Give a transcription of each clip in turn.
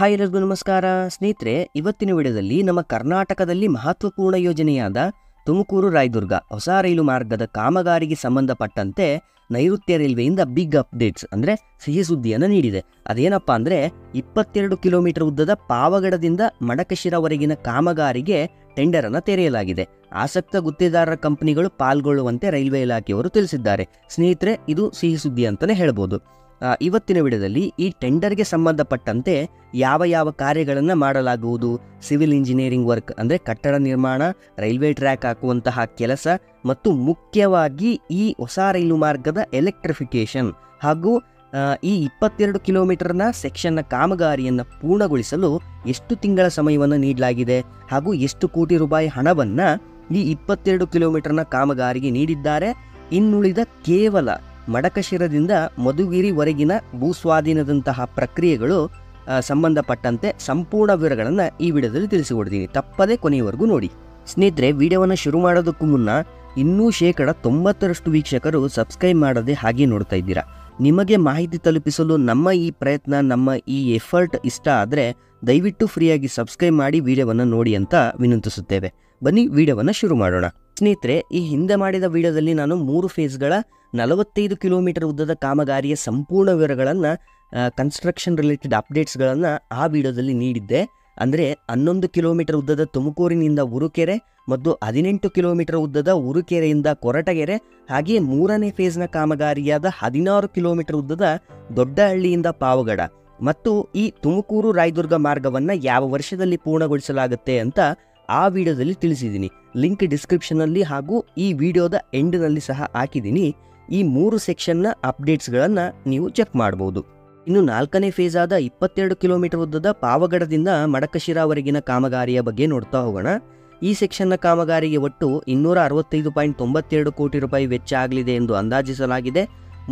Hi ಎಲ್ಲರಿಗೂ ನಮಸ್ಕಾರ ಸ್ನೇಹಿತರೆ, ಇವತ್ತಿನ ವಿಡಿಯೋದಲ್ಲಿ ನಮ್ಮ ಕರ್ನಾಟಕದಲ್ಲಿ ಮಹತ್ವಪೂರ್ಣ ಯೋಜನೆಯಾದ ತುಮಕೂರು ರಾಯದುರ್ಗ ಹೊಸ ರೈಲು ಮಾರ್ಗದ ಕಾಮಗಾರಿಗೆ ಸಂಬಂಧಪಟ್ಟಂತೆ ನೈಋತ್ಯ ರೈಲ್ವೆಯಿಂದ ಬಿಗ್ ಅಪ್ಡೇಟ್ಸ್ ಅಂದರೆ ಸಿಹಿ ಸುದ್ದಿಯನ್ನು ನೀಡಿದೆ. ಅದೇನಪ್ಪ ಅಂದರೆ 22 ಕಿಲೋಮೀಟರ್ ಉದ್ದದ ಪಾವಗಡದಿಂದ ಮಡಕಶಿರವರೆಗಿನ ಕಾಮಗಾರಿಗೆ ಟೆಂಡರನ್ನು ತೆರೆಯಲಾಗಿದೆ. ಆಸಕ್ತ ಗುತ್ತಿಗೆದಾರರ ಕಂಪನಿಗಳು ಪಾಲ್ಗೊಳ್ಳುವಂತೆ ರೈಲ್ವೆ ಇಲಾಖೆಯವರು ತಿಳಿಸಿದ್ದಾರೆ. ಸ್ನೇಹಿತರೆ, ಇದು ಸಿಹಿ ಸುದ್ದಿ ಅಂತಲೇ ಹೇಳ್ಬೋದು. ಇವತ್ತಿನ ವಿಡಿಯೋದಲ್ಲಿ ಈ ಟೆಂಡರ್ಗೆ ಸಂಬಂಧಪಟ್ಟಂತೆ ಯಾವ ಯಾವ ಕಾರ್ಯಗಳನ್ನು ಮಾಡಲಾಗುವುದು, ಸಿವಿಲ್ ಇಂಜಿನಿಯರಿಂಗ್ ವರ್ಕ್ ಅಂದರೆ ಕಟ್ಟಡ ನಿರ್ಮಾಣ, ರೈಲ್ವೆ ಟ್ರ್ಯಾಕ್ ಹಾಕುವಂತಹ ಕೆಲಸ ಮತ್ತು ಮುಖ್ಯವಾಗಿ ಈ ಹೊಸ ರೈಲು ಮಾರ್ಗದ ಎಲೆಕ್ಟ್ರಿಫಿಕೇಷನ್ ಹಾಗೂ ಈ 22 ಕಿಲೋಮೀಟರ್ನ ಸೆಕ್ಷನ್ನ ಕಾಮಗಾರಿಯನ್ನು ಪೂರ್ಣಗೊಳಿಸಲು ಎಷ್ಟು ತಿಂಗಳ ಸಮಯವನ್ನು ನೀಡಲಾಗಿದೆ ಹಾಗೂ ಎಷ್ಟು ಕೋಟಿ ರೂಪಾಯಿ ಹಣವನ್ನು ಈ 22 ಕಿಲೋಮೀಟರ್ನ ಕಾಮಗಾರಿಗೆ ನೀಡಿದ್ದಾರೆ. ಇನ್ನುಳಿದ ಕೇವಲ ಮಡಕಶಿರದಿಂದ ಮಧುಗಿರಿವರೆಗಿನ ಭೂಸ್ವಾಧೀನದಂತಹ ಪ್ರಕ್ರಿಯೆಗಳು ಸಂಬಂಧಪಟ್ಟಂತೆ ಸಂಪೂರ್ಣ ವಿವರಗಳನ್ನು ಈ ವಿಡಿಯೋದಲ್ಲಿ ತಿಳಿಸಿಕೊಡ್ತೀನಿ. ತಪ್ಪದೇ ಕೊನೆಯವರೆಗೂ ನೋಡಿ. ಸ್ನೇಹಿತರೆ, ವಿಡಿಯೋವನ್ನು ಶುರು ಮಾಡೋದಕ್ಕೂ ಮುನ್ನ ಇನ್ನೂ 90% ವೀಕ್ಷಕರು ಸಬ್ಸ್ಕ್ರೈಬ್ ಮಾಡದೆ ಹಾಗೆ ನೋಡ್ತಾ ಇದ್ದೀರಾ. ನಿಮಗೆ ಮಾಹಿತಿ ತಲುಪಿಸಲು ನಮ್ಮ ಈ ಪ್ರಯತ್ನ, ನಮ್ಮ ಈ ಎಫರ್ಟ್ ಇಷ್ಟ ಆದರೆ ದಯವಿಟ್ಟು ಫ್ರೀಯಾಗಿ ಸಬ್ಸ್ಕ್ರೈಬ್ ಮಾಡಿ ವಿಡಿಯೋವನ್ನು ನೋಡಿ ಅಂತ ವಿನಂತಿಸುತ್ತೇವೆ. ಬನ್ನಿ ವಿಡಿಯೋವನ್ನು ಶುರು ಮಾಡೋಣ. ಸ್ನೇಹಿತರೆ, ಈ ಹಿಂದೆ ಮಾಡಿದ ವಿಡಿಯೋದಲ್ಲಿ ನಾನು 3 ಫೇಸ್ಗಳ 45 ಕಿಲೋಮೀಟರ್ ಉದ್ದದ ಕಾಮಗಾರಿಯ ಸಂಪೂರ್ಣ ವಿವರಗಳನ್ನು, ಕನ್ಸ್ಟ್ರಕ್ಷನ್ ರಿಲೇಟೆಡ್ ಅಪ್ಡೇಟ್ಸ್ಗಳನ್ನು ಆ ವಿಡಿಯೋದಲ್ಲಿ ನೀಡಿದ್ದೆ. ಅಂದರೆ 11 ಕಿಲೋಮೀಟರ್ ಉದ್ದದ ತುಮಕೂರಿನಿಂದ ಉರುಕೆರೆ ಮತ್ತು 18 ಕಿಲೋಮೀಟರ್ ಉದ್ದದ ಉರುಕೆರೆಯಿಂದ ಕೊರಟಗೆರೆ, ಹಾಗೆಯೇ 3ನೇ ಫೇಸ್ನ ಕಾಮಗಾರಿಯಾದ 16 ಕಿಲೋಮೀಟರ್ ಉದ್ದದ ದೊಡ್ಡಹಳ್ಳಿಯಿಂದ ಪಾವಗಡ ಮತ್ತು ಈ ತುಮಕೂರು ರಾಯದುರ್ಗ ಮಾರ್ಗವನ್ನು ಯಾವ ವರ್ಷದಲ್ಲಿ ಪೂರ್ಣಗೊಳಿಸಲಾಗುತ್ತೆ ಅಂತ ಆ ವಿಡಿಯೋದಲ್ಲಿ ತಿಳಿಸಿದ್ದೀನಿ. ಲಿಂಕ್ ಡಿಸ್ಕ್ರಿಪ್ಷನಲ್ಲಿ ಹಾಗೂ ಈ ವಿಡಿಯೋದ ಎಂಡ್ನಲ್ಲಿ ಸಹ ಹಾಕಿದ್ದೀನಿ. ಈ 3 ಸೆಕ್ಷನ್ನ ಅಪ್ಡೇಟ್ಸ್ಗಳನ್ನು ನೀವು ಚೆಕ್ ಮಾಡ್ಬೋದು. ಇನ್ನು 4ನೇ ಫೇಸ್ ಆದ 22 ಕಿಲೋಮೀಟರ್ ಉದ್ದದ ಪಾವಗಡದಿಂದ ಮಡಕಶಿರವರೆಗಿನ ಕಾಮಗಾರಿಯ ಬಗ್ಗೆ ನೋಡ್ತಾ ಹೋಗೋಣ. ಈ ಸೆಕ್ಷನ್ನ ಕಾಮಗಾರಿಗೆ ಒಟ್ಟು 265.92 ಕೋಟಿ ರೂಪಾಯಿ ವೆಚ್ಚ ಆಗಲಿದೆ ಎಂದು ಅಂದಾಜಿಸಲಾಗಿದೆ.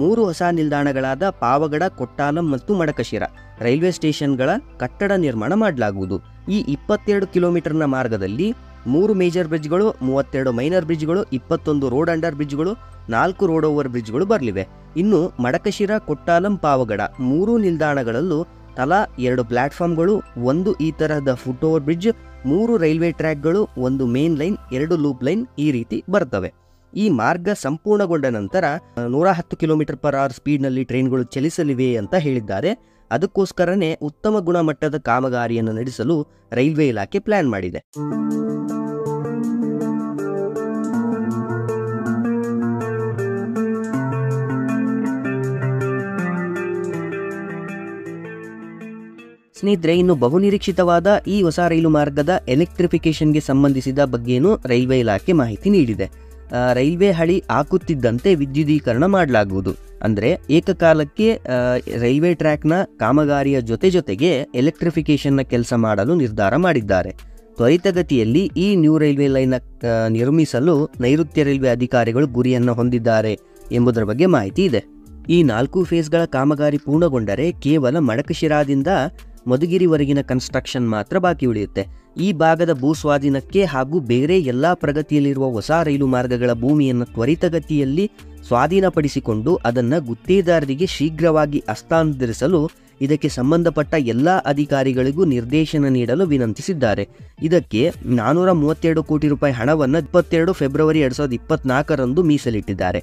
3 ಹೊಸ ನಿಲ್ದಾಣಗಳಾದ ಪಾವಗಡ, ಕೊಟ್ಟಾಲಂ ಮತ್ತು ಮಡಕಶಿರ ರೈಲ್ವೆ ಸ್ಟೇಷನ್ಗಳ ಕಟ್ಟಡ ನಿರ್ಮಾಣ ಮಾಡಲಾಗುವುದು. ಈ 22 ಕಿಲೋಮೀಟರ್ನ ಮಾರ್ಗದಲ್ಲಿ 3 ಮೇಜರ್ ಬ್ರಿಡ್ಜ್ಗಳು, 32 ಮೈನರ್ ಬ್ರಿಡ್ಜ್ಗಳು, 21 ರೋಡ್ ಅಂಡರ್ ಬ್ರಿಡ್ಜ್ಗಳು, 4 ರೋಡ್ ಓವರ್ ಬ್ರಿಡ್ಜ್ಗಳು ಬರಲಿವೆ. ಇನ್ನು ಮಡಕಶಿರ, ಕೊಟ್ಟಾಲಂ, ಪಾವಗಡ 3 ನಿಲ್ದಾಣಗಳಲ್ಲೂ ತಲಾ 2 ಪ್ಲಾಟ್ಫಾರ್ಮ್ಗಳು, 1 ಈ ತರಹದ ಫುಟ್ ಓವರ್ ಬ್ರಿಡ್ಜ್, 3 ರೈಲ್ವೆ ಟ್ರ್ಯಾಕ್ಗಳು, 1 ಮೇನ್ ಲೈನ್, 2 ಲೂಪ್ ಲೈನ್ ಈ ರೀತಿ ಬರ್ತವೆ. ಈ ಮಾರ್ಗ ಸಂಪೂರ್ಣಗೊಂಡ ನಂತರ 110 km/h ಸ್ಪೀಡ್ನಲ್ಲಿ ಟ್ರೈನ್ಗಳು ಚಲಿಸಲಿವೆ ಅಂತ ಹೇಳಿದ್ದಾರೆ. ಅದಕ್ಕೋಸ್ಕರನೇ ಉತ್ತಮ ಗುಣಮಟ್ಟದ ಕಾಮಗಾರಿಯನ್ನು ನಡೆಸಲು ರೈಲ್ವೆ ಇಲಾಖೆ ಪ್ಲಾನ್ ಮಾಡಿದೆ. ಸ್ನೇಹಿತರೆ, ಇನ್ನು ಬಹುನಿರೀಕ್ಷಿತವಾದ ಈ ಹೊಸ ರೈಲು ಮಾರ್ಗದ ಎಲೆಕ್ಟ್ರಿಫಿಕೇಷನ್ಗೆ ಸಂಬಂಧಿಸಿದ ಬಗ್ಗೆಯೂ ರೈಲ್ವೆ ಇಲಾಖೆ ಮಾಹಿತಿ ನೀಡಿದೆ. ರೈಲ್ವೆ ಹಳಿ ಹಾಕುತ್ತಿದ್ದಂತೆ ವಿದ್ಯುದೀಕರಣ ಮಾಡಲಾಗುವುದು. ಅಂದರೆ ಏಕಕಾಲಕ್ಕೆ ರೈಲ್ವೆ ಟ್ರ್ಯಾಕ್ನ ಕಾಮಗಾರಿಯ ಜೊತೆಗೆ ಎಲೆಕ್ಟ್ರಿಫಿಕೇಷನ್ನ ಕೆಲಸ ಮಾಡಲು ನಿರ್ಧಾರ ಮಾಡಿದ್ದಾರೆ. ತ್ವರಿತಗತಿಯಲ್ಲಿ ಈ ನ್ಯೂ ರೈಲ್ವೆ ಲೈನ್ ನಿರ್ಮಿಸಲು ನೈಋತ್ಯ ರೈಲ್ವೆ ಅಧಿಕಾರಿಗಳು ಗುರಿಯನ್ನು ಹೊಂದಿದ್ದಾರೆ ಎಂಬುದರ ಬಗ್ಗೆ ಮಾಹಿತಿ ಇದೆ. ಈ 4 ಫೇಸ್ಗಳ ಕಾಮಗಾರಿ ಪೂರ್ಣಗೊಂಡರೆ ಕೇವಲ ಮಡಕಶಿರಾದಿಂದ ಮಧುಗಿರಿವರೆಗಿನ ಕನ್ಸ್ಟ್ರಕ್ಷನ್ ಮಾತ್ರ ಬಾಕಿ ಉಳಿಯುತ್ತೆ. ಈ ಭಾಗದ ಭೂಸ್ವಾಧೀನಕ್ಕೆ ಹಾಗೂ ಬೇರೆ ಎಲ್ಲ ಪ್ರಗತಿಯಲ್ಲಿರುವ ಹೊಸ ರೈಲು ಮಾರ್ಗಗಳ ಭೂಮಿಯನ್ನು ತ್ವರಿತಗತಿಯಲ್ಲಿ ಸ್ವಾಧೀನಪಡಿಸಿಕೊಂಡು ಅದನ್ನು ಗುತ್ತೇದಾರರಿಗೆ ಶೀಘ್ರವಾಗಿ ಹಸ್ತಾಂತರಿಸಲು ಇದಕ್ಕೆ ಸಂಬಂಧಪಟ್ಟ ಎಲ್ಲ ಅಧಿಕಾರಿಗಳಿಗೂ ನಿರ್ದೇಶನ ನೀಡಲು ವಿನಂತಿಸಿದ್ದಾರೆ. ಇದಕ್ಕೆ 432 ಕೋಟಿ ರೂಪಾಯಿ ಹಣವನ್ನು 22 ಫೆಬ್ರವರಿ 2024ರಂದು ಮೀಸಲಿಟ್ಟಿದ್ದಾರೆ.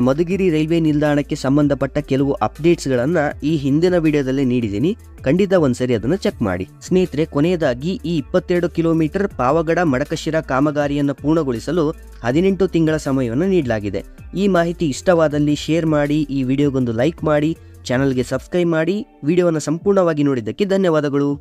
ಮಧುಗಿರಿ ರೈಲ್ವೆ ನಿಲ್ದಾಣಕ್ಕೆ ಸಂಬಂಧಪಟ್ಟ ಕೆಲವು ಅಪ್ಡೇಟ್ಸ್ಗಳನ್ನು ಈ ಹಿಂದಿನ ವಿಡಿಯೋದಲ್ಲೇ ನೀಡಿದ್ದೀನಿ. ಖಂಡಿತ ಒಂದ್ಸರಿ ಅದನ್ನು ಚೆಕ್ ಮಾಡಿ. ಸ್ನೇಹಿತರೆ, ಕೊನೆಯದಾಗಿ ಈ 22 ಕಿಲೋಮೀಟರ್ ಪಾವಗಡ ಮಡಕಶಿರ ಕಾಮಗಾರಿಯನ್ನು ಪೂರ್ಣಗೊಳಿಸಲು 18 ತಿಂಗಳ ಸಮಯವನ್ನು ನೀಡಲಾಗಿದೆ. ಈ ಮಾಹಿತಿ ಇಷ್ಟವಾದಲ್ಲಿ ಶೇರ್ ಮಾಡಿ, ಈ ವಿಡಿಯೋಗೊಂದು ಲೈಕ್ ಮಾಡಿ, ಚಾನಲ್ಗೆ ಸಬ್ಸ್ಕ್ರೈಬ್ ಮಾಡಿ. ವಿಡಿಯೋವನ್ನು ಸಂಪೂರ್ಣವಾಗಿ ನೋಡಿದ್ದಕ್ಕೆ ಧನ್ಯವಾದಗಳು.